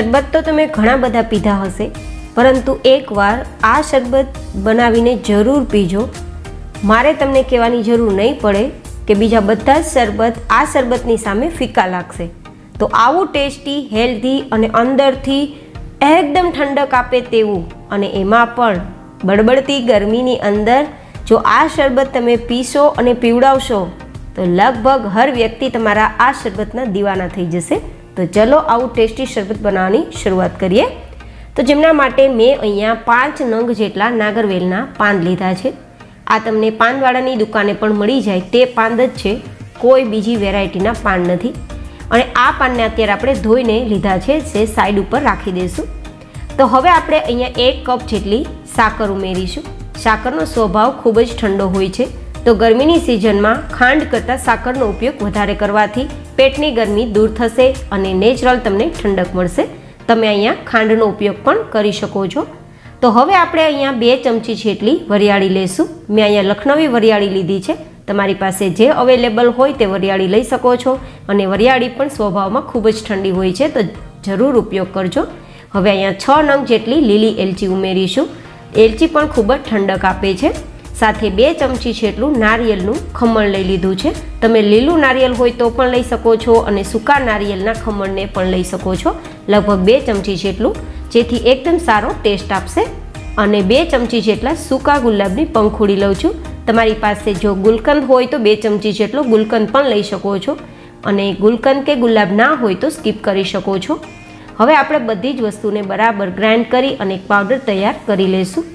શરબત તો તમે ઘણા બધા પીધા હશે, પરંતુ એકવાર આ શરબત બનાવીને જરૂર પીજો. મારે તમને કહેવાની જરૂર નહીં પડે કે બીજા બધા જ શરબત આ શરબતની સામે ફીકા લાગશે. તો આવું ટેસ્ટી, હેલ્ધી અને અંદરથી એકદમ ઠંડક આપે તેવું, અને એમાં પણ બળબડતી ગરમીની અંદર જો આ શરબત તમે પીશો અને પીવડાવશો તો લગભગ હર વ્યક્તિ તમારા આ શરબતના દીવાના થઈ જશે. તો ચલો આવું ટેસ્ટી શરબત બનાવવાની શરૂઆત કરીએ. તો જેમના માટે મેં અહીંયા 5 નંગ જેટલા નાગરવેલના પાન લીધા છે. આ તમને પાનવાળાની દુકાને પણ મળી જાય તે પાન જ છે, કોઈ બીજી વેરાયટીના પાન નથી. અને આ પાનને અત્યારે આપણે ધોઈને લીધા છે, જે સાઈડ ઉપર રાખી દઈશું. તો હવે આપણે અહીંયા 1 કપ જેટલી સાકર ઉમેરીશું. સાકરનો સ્વભાવ ખૂબ જ ઠંડો હોય છે, તો ગરમીની સિઝનમાં ખાંડ કરતાં સાકરનો ઉપયોગ વધારે કરવાથી પેટની ગરમી દૂર થશે અને નેચરલ તમને ઠંડક મળશે. તમે અહીંયા ખાંડનો ઉપયોગ પણ કરી શકો છો. તો હવે આપણે અહીંયા 2 ચમચી જેટલી વરિયાળી લઈશું. મેં અહીંયા લખનવી વરિયાળી લીધી છે. તમારી પાસે જે અવેલેબલ હોય તે વરિયાળી લઈ શકો છો, અને વરિયાળી પણ સ્વભાવમાં ખૂબ જ ઠંડી હોય છે, તો જરૂર ઉપયોગ કરજો. હવે અહીંયા 6 નંગ જેટલી લીલી એલચી ઉમેરીશું. એલચી પણ ખૂબ જ ઠંડક આપે છે. સાથે 2 ચમચી જેટલું નારિયેળનું ખમણ લઈ લીધું છે. તમે લીલું નારિયેળ હોય તો પણ લઈ શકો છો, અને સૂકા નારિયેળના ખમણને પણ લઈ શકો છો. લગભગ 2 ચમચી જેટલું, જેથી એકદમ સારો ટેસ્ટ આપશે. અને 2 ચમચી જેટલા સૂકા ગુલાબની પંખુડી લઉં છું. તમારી પાસે જો ગુલકંદ હોય તો 2 ચમચી જેટલો ગુલકંદ પણ લઈ શકો છો, અને ગુલકંદ કે ગુલાબ ના હોય તો સ્કીપ કરી શકો છો. હવે આપણે બધી જ વસ્તુને બરાબર ગ્રાઇન્ડ કરી અને એક પાવડર તૈયાર કરી લઈશું.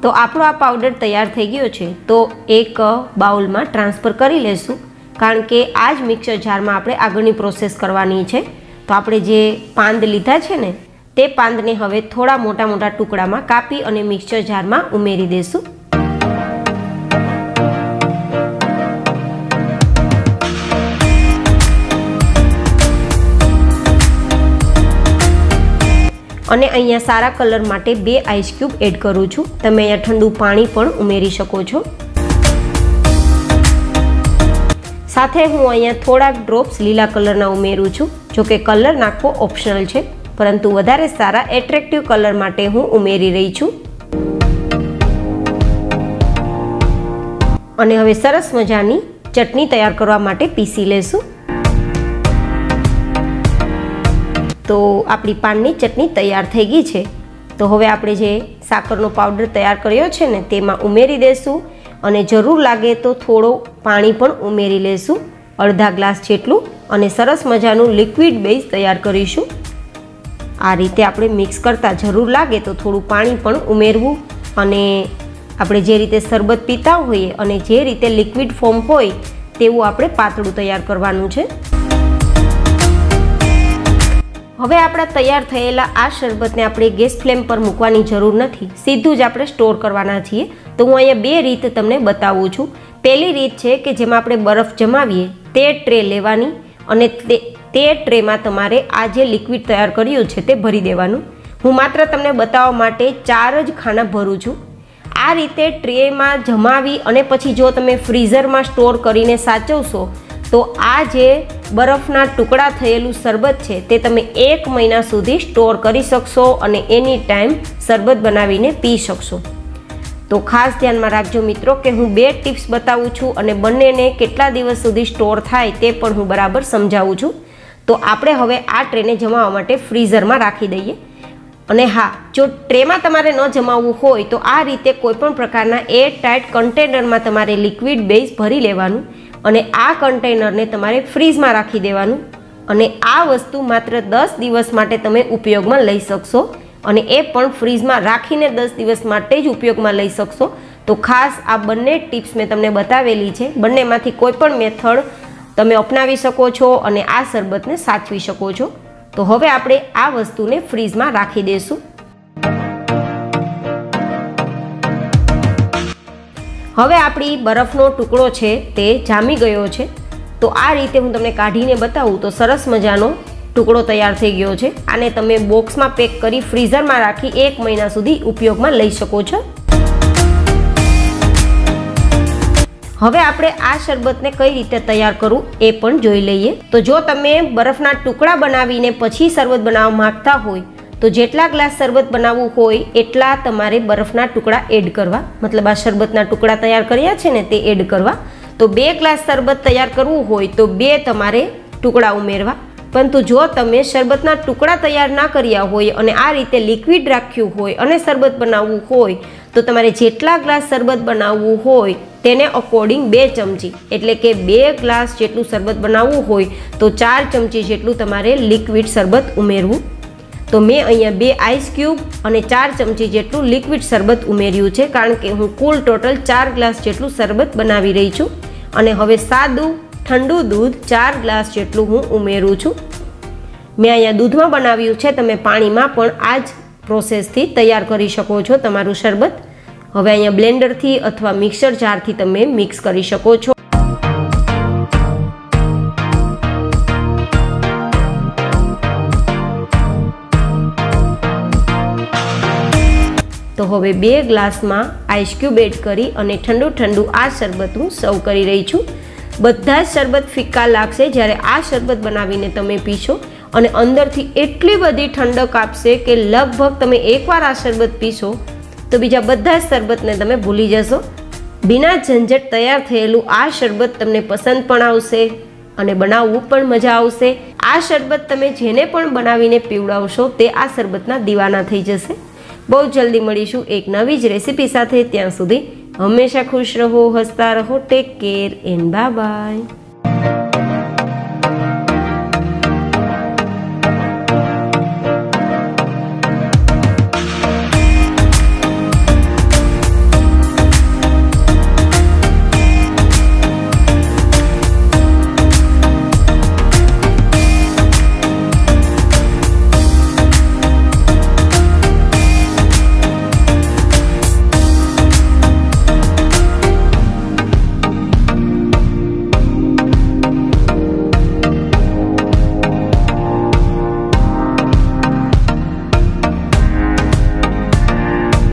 તો આપણો આ પાવડર તૈયાર થઈ ગયો છે. તો એક બાઉલમાં ટ્રાન્સફર કરી લેશું, કારણ કે આ જ મિક્સર જારમાં આપણે આગળની પ્રોસેસ કરવાની છે. તો આપણે જે પાંદ લીધા છે ને, તે પાંદને હવે થોડા મોટા મોટા ટુકડામાં કાપી અને મિક્સર જારમાં ઉમેરી દઈશું. અને અહીંયા સારા કલર માટે 2 આઈસ ક્યુબ એડ કરું છું. તમે અહીંયા ઠંડુ પાણી પણ ઉમેરી શકો છો. સાથે હું અહીંયા થોડાક ડ્રોપ્સ લીલા કલરના ઉમેરું છું. જો કે કલર નાખવો ઓપ્શનલ છે, પરંતુ વધારે સારા એટ્રેક્ટિવ કલર માટે હું ઉમેરી રહી છું. અને હવે સરસ મજાની ચટણી તૈયાર કરવા માટે પીસી લેશું. તો આપણી પાનની ચટણી તૈયાર થઈ ગઈ છે. તો હવે આપણે જે સાકરનો પાવડર તૈયાર કર્યો છે ને, તેમાં ઉમેરી દઈશું, અને જરૂર લાગે તો થોડો પાણી પણ ઉમેરી લેશું, અડધા ગ્લાસ જેટલું, અને સરસ મજાનું લિક્વિડ બેઝ તૈયાર કરીશું. આ રીતે આપણે મિક્સ કરતાં જરૂર લાગે તો થોડું પાણી પણ ઉમેરવું, અને આપણે જે રીતે શરબત પીતા હોઈએ અને જે રીતે લિક્વિડ ફોર્મ હોય તેવું આપણે પાતળું તૈયાર કરવાનું છે. હવે આપણા તૈયાર થયેલા આ શરબતને આપણે ગેસ ફ્લેમ પર મૂકવાની જરૂર નથી, સીધું જ આપણે સ્ટોર કરવાના છીએ. તો હું અહીંયા 2 રીત તમને બતાવું છું. પહેલી રીત છે કે જેમાં આપણે બરફ જમાવીએ તે ટ્રે લેવાની, અને તે ટ્રેમાં તમારે આ જે લિક્વિડ તૈયાર કર્યું છે તે ભરી દેવાનું. હું માત્ર તમને બતાવવા માટે 4 જ ખાના ભરું છું. આ રીતે ટ્રેમાં જમાવી અને પછી જો તમે ફ્રીઝરમાં સ્ટોર કરીને સાચવશો તો આ જે બરફના ટુકડા થયેલું શરબત છે તે તમે 1 મહિના સુધી સ્ટોર કરી શકશો, અને એની ટાઈમ શરબત બનાવીને પી શકશો. તો ખાસ ધ્યાનમાં રાખજો મિત્રો કે હું 2 ટિપ્સ બતાવું છું, અને બંનેને કેટલા દિવસ સુધી સ્ટોર થાય તે પણ હું બરાબર સમજાવું છું. તો આપણે હવે આ ટ્રેને જમાવવા માટે ફ્રીઝરમાં રાખી દઈએ. અને હા, જો ટ્રેમાં તમારે ન જમાવવું હોય તો આ રીતે કોઈપણ પ્રકારના એર ટાઈટ કન્ટેનરમાં તમારે લિક્વિડ બેઝ ભરી લેવાનું, અને આ કન્ટેનરને તમારે ફ્રીઝમાં રાખી દેવાનું. અને આ વસ્તુ માત્ર 10 દિવસ માટે તમે ઉપયોગમાં લઈ શકશો, અને એ પણ ફ્રીઝમાં રાખીને 10 દિવસ માટે જ ઉપયોગમાં લઈ શકશો. તો ખાસ આ બંને ટિપ્સ મેં તમને બતાવેલી છે. બંનેમાંથી કોઈ પણ મેથડ તમે અપનાવી શકો છો અને આ શરબતને સાચવી શકો છો. તો હવે આપણે આ વસ્તુને ફ્રીઝમાં રાખી દઈશું. હવે આપણી બરફનો ટુકડો છે તે જામી ગયો છે. તો આ રીતે હું તમને કાઢીને બતાવું તો સરસ મજાનો ટુકડો તૈયાર થઈ ગયો છે. આને તમે બોક્સમાં પેક કરી ફ્રીઝરમાં રાખી 1 મહિના સુધી ઉપયોગમાં લઈ શકો છો. હવે આપણે આ શરબતને કઈ રીતે તૈયાર કરવું એ પણ જોઈ લઈએ। તો જો તમે બરફના ટુકડા બનાવીને પછી શરબત બનાવવા માંગતા હોય તો જેટલા ગ્લાસ શરબત બનાવવું હોય એટલા તમારે બરફના ટુકડા એડ કરવા, મતલબ આ શરબતના ટુકડા તૈયાર કર્યા છે ને તે એડ કરવા। તો 2 ગ્લાસ શરબત તૈયાર કરવું હોય તો 2 તમારે ટુકડા ઉમેરવા। પરંતુ જો તમે શરબતના ટુકડા તૈયાર ના કર્યા હોય અને આ રીતે લિક્વિડ રાખ્યું હોય અને શરબત બનાવવું હોય તો તમારે જેટલા ગ્લાસ શરબત બનાવવું હોય તેને અકોર્ડિંગ 2 ચમચી, એટલે કે 2 ગ્લાસ જેટલું શરબત બનાવવું હોય તો 4 ચમચી જેટલું તમારે લિક્વિડ શરબત ઉમેરવું। તો મેં અહીંયા 2 આઈસ ક્યુબ અને 4 ચમચી જેટલું લિક્વિડ શરબત ઉમેર્યું છે, કારણ કે હું કુલ ટોટલ 4 ગ્લાસ જેટલું શરબત બનાવી રહી છું। અને હવે સાદું ઠંડુ દૂધ 4 ગ્લાસ જેટલું હું ઉમેરું છું। મેં અહીંયા દૂધમાં બનાવ્યું છે, તમે પાણીમાં પણ આ જ પ્રોસેસથી તૈયાર કરી શકો છો તમારું શરબત। હવે અહીંયા બ્લેન્ડરથી અથવા મિક્સર જારથી તમે મિક્સ કરી શકો છો। તો હવે 2 ગ્લાસમાં આઈસ ક્યુબ એડ કરી અને ઠંડુ આ શરબત હું સર્વ કરી રહી છું। બધા જ શરબત ફિક્કા લાગશે જ્યારે આ શરબત બનાવીને તમે પીશો અને અંદરથી એટલી બધી ઠંડક આપશે કે લગભગ તમે એકવાર આ શરબત પીશો તો બીજા બધા જ શરબતને તમે ભૂલી જશો। बिना झंझट तैयार थयेलुं आ शरबत तमने पसंद पण आवशे અને બનાવવું પણ મજા આવશે। આ શરબત તમે જેને પણ બનાવીને પીવડાવશો તે આ શરબતના દીવાના થઈ જશે। બહુ જલ્દી મળીશું એક નવી જ રેસીપી સાથે। ત્યાં સુધી હંમેશા ખુશ રહો, હસતા રહો। Take care and bye bye.